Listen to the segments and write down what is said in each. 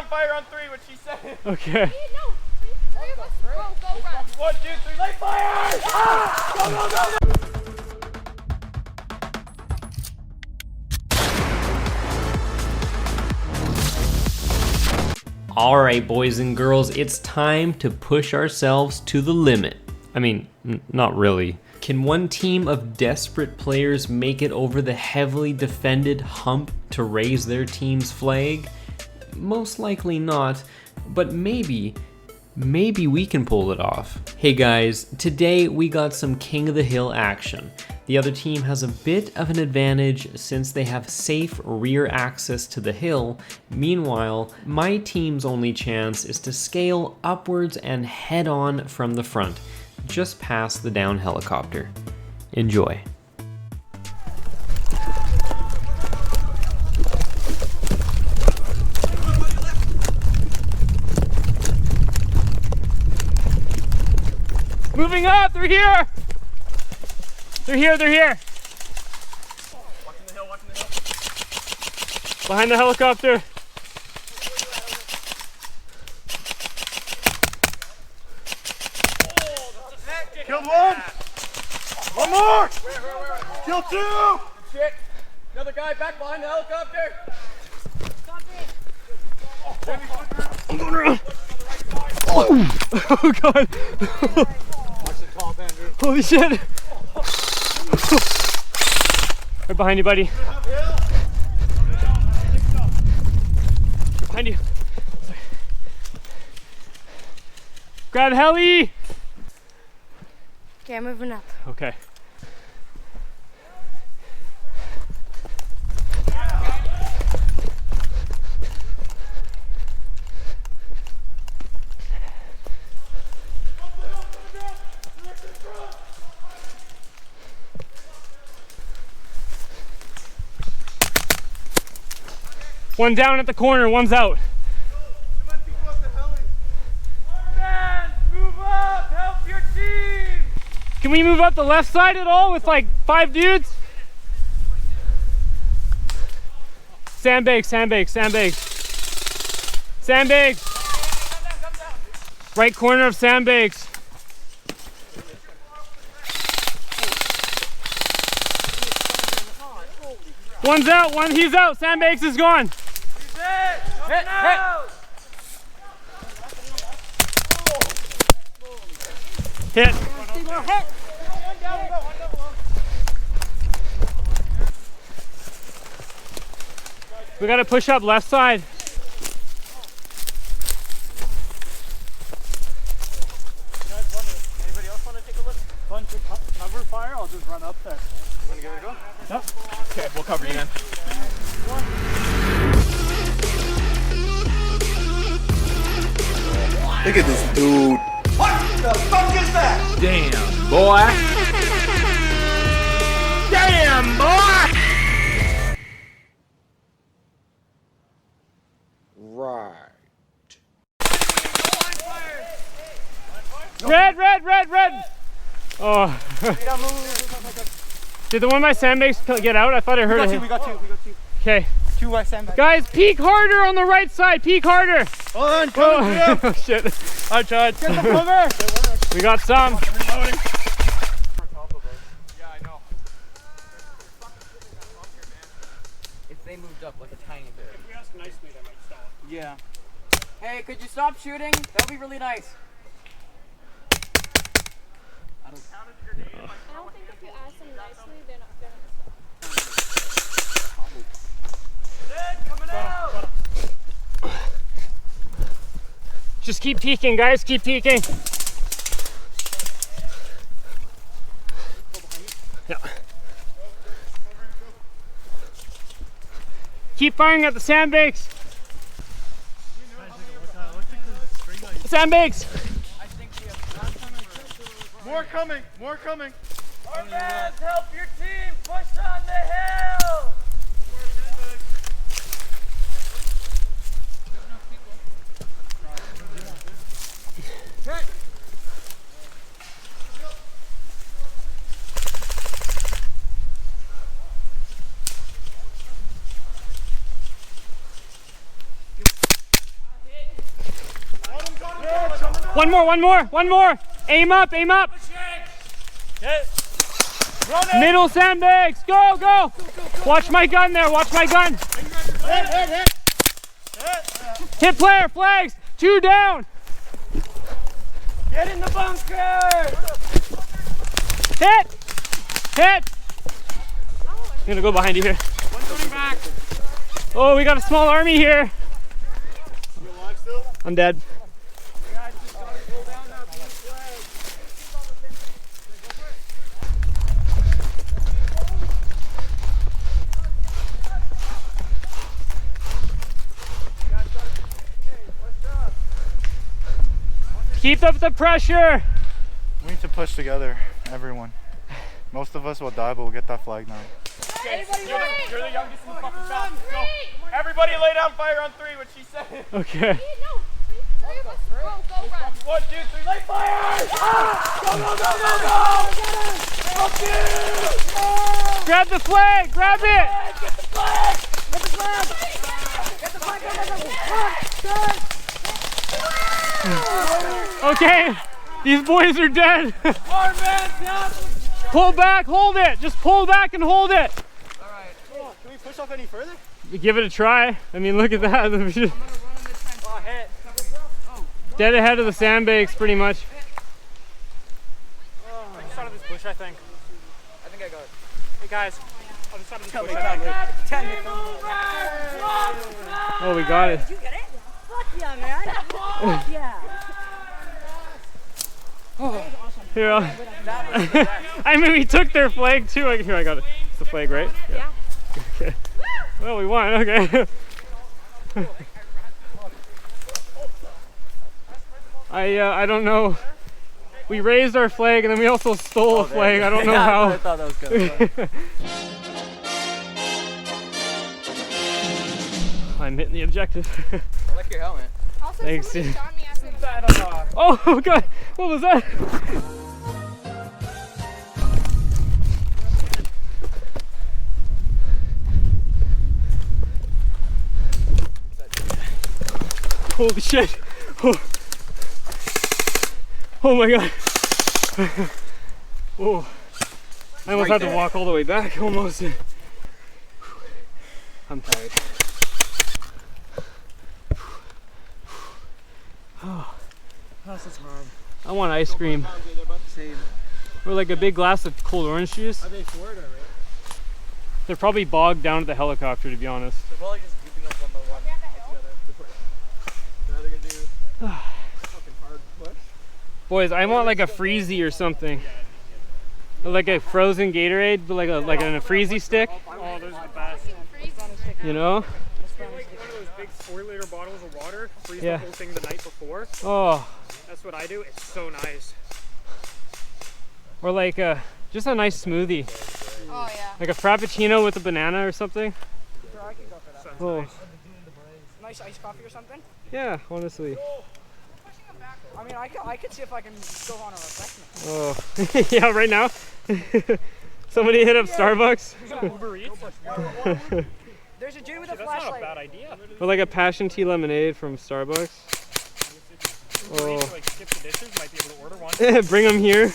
ground fire on 3, what she said. Okay. No, three of us. Go run. 1, 2, 3, light fire! Ah! Go, go, go, go! Alright, boys and girls, it's time to push ourselves to the limit. I mean, not really. Can one team of desperate players make it over the heavily defended hump to raise their team's flag? Most likely not, but maybe we can pull it off. Hey guys, today we got some King of the Hill action. The other team has a bit of an advantage since they have safe rear access to the hill. Meanwhile, my team's only chance is to scale upwards and head on from the front, just past the down helicopter. Enjoy. Moving up, they're here! They're here, they're here! Watching the hill, watching the hill. Behind the helicopter. Killed one! One more! Kill 2! Shit! Another guy back behind the helicopter! I'm going around! Oh god! Holy shit! Right behind you, buddy. Behind you. Grab heli! Okay, I'm moving up. Okay. One down at the corner, one's out. Come on, people up the heli. Man, move up! Help your team! Can we move up the left side at all with like 5 dudes? Sandbags, sandbags, sandbags. Sandbags! Come down. Right corner of sandbags. One's out, he's out. Sandbags is gone. Hit! Hit. We gotta push up left side. Anybody else want to take a look? Fun to cover fire? I'll just run up there. You want to give it a go? No? Okay, we'll cover you then. Look at this dude. What the fuck is that? Damn, boy. Damn, boy! Right. Red, red, red, red! Oh. Did the one by sandbags get out? I thought I heard it. We got two. Okay. 2 sandbags. Guys, peek harder on the right side. Peek harder. Hold on, Oh, shit. I tried. Get the cover. We got some. Yeah, I know. If they moved up like a tiny bit. If we ask nicely, they might stop. Yeah. Hey, could you stop shooting? That would be really nice. I don't think if you ask them nicely, they're not gonna stop. Coming out! Just keep peeking, guys. Keep peeking. Yeah. Keep firing at the sandbags. Sandbags. More coming, more coming. Armbands, help your team push on the hill! One more. Aim up. Middle sandbags, go. Watch my gun there, Hit player, flags, 2 down. Get in the bunker! Hit. I'm gonna go behind you here. One coming back. Oh, we got a small army here. You alive still? I'm dead. Guys, just gotta pull down that blue flag. Keep up the pressure. We need to push together, everyone. Most of us will die, but we'll get that flag now. Okay, you're the youngest and the fucking fastest. Go. Everybody lay down fire on 3, what she said. Okay. Three of us. Go, run. 1, 2, 3, lay fire! Go! Grab the flag, grab it. Get the flag! Okay, these boys are dead. Pull back, hold it. Just pull back and hold it. Can we push off any further? Give it a try. I mean, look at that. Dead ahead of the sandbags, pretty much. I just out of this bush, I think. I think I got it. Hey guys, I'll just out of this bush, I think. Oh, we got it. Did you get it? Fuck yeah, man. Fuck yeah. Here, I mean, we took their flag too. Here, I got it. It's the flag, right? Yeah. Okay. Well, we won. Okay. I don't know. We raised our flag and then we also stole a flag. I don't know how. I thought that was good. I'm hitting the objective. I like your helmet. Also, Thanks, somebody dude. shot me after the Oh god, what was that? Holy shit. Oh my god. Oh, I almost had to walk all the way back, almost. I'm tired. Oh, This is hard. I want ice cream. Same. Or like a big glass of cold orange juice. Are they Florida, right? They're probably bogged down at the helicopter, to be honest. They're probably just grouping up one by one. Now they're gonna do fucking hard push. Boys, I want like a freezy or something. Or like a frozen Gatorade, but like in a freezy stick. Oh, those are the best. You know? Just get like one of those big 4-liter bottles of water, freeze Yeah. the whole thing the night before. Oh, That's what I do. It's so nice. or like just a nice smoothie, Oh, yeah. like a frappuccino with a banana or something. Bro, I can go for that. Sounds Oh, nice. Nice iced coffee or something? yeah, honestly. I mean, I could see if I can go on a refreshment. Oh, yeah, right now. Somebody hit up Starbucks. Uber Eats? There's a dude with a That's not a flashlight. bad idea. Or like a passion tea lemonade from Starbucks. Uber Eats, Oh. like skip the dishes, might be able to order one. Bring them here.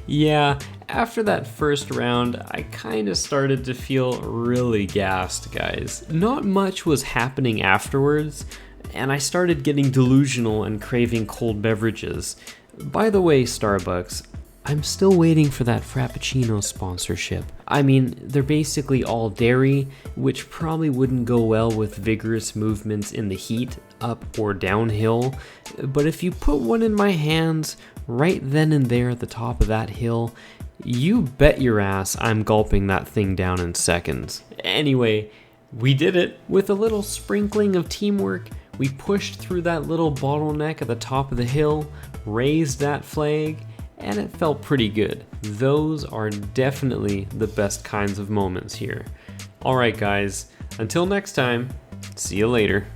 Yeah, after that first round, I kind of started to feel really gassed, guys. Not much was happening afterwards, and I started getting delusional and craving cold beverages. By the way, Starbucks, I'm still waiting for that Frappuccino sponsorship. I mean, they're basically all dairy, which probably wouldn't go well with vigorous movements in the heat, up or downhill. But if you put one in my hands, right then and there at the top of that hill, you bet your ass I'm gulping that thing down in seconds. Anyway, we did it. With a little sprinkling of teamwork, we pushed through that little bottleneck at the top of the hill, raised that flag, and it felt pretty good. Those are definitely the best kinds of moments here. Alright guys, until next time, see you later.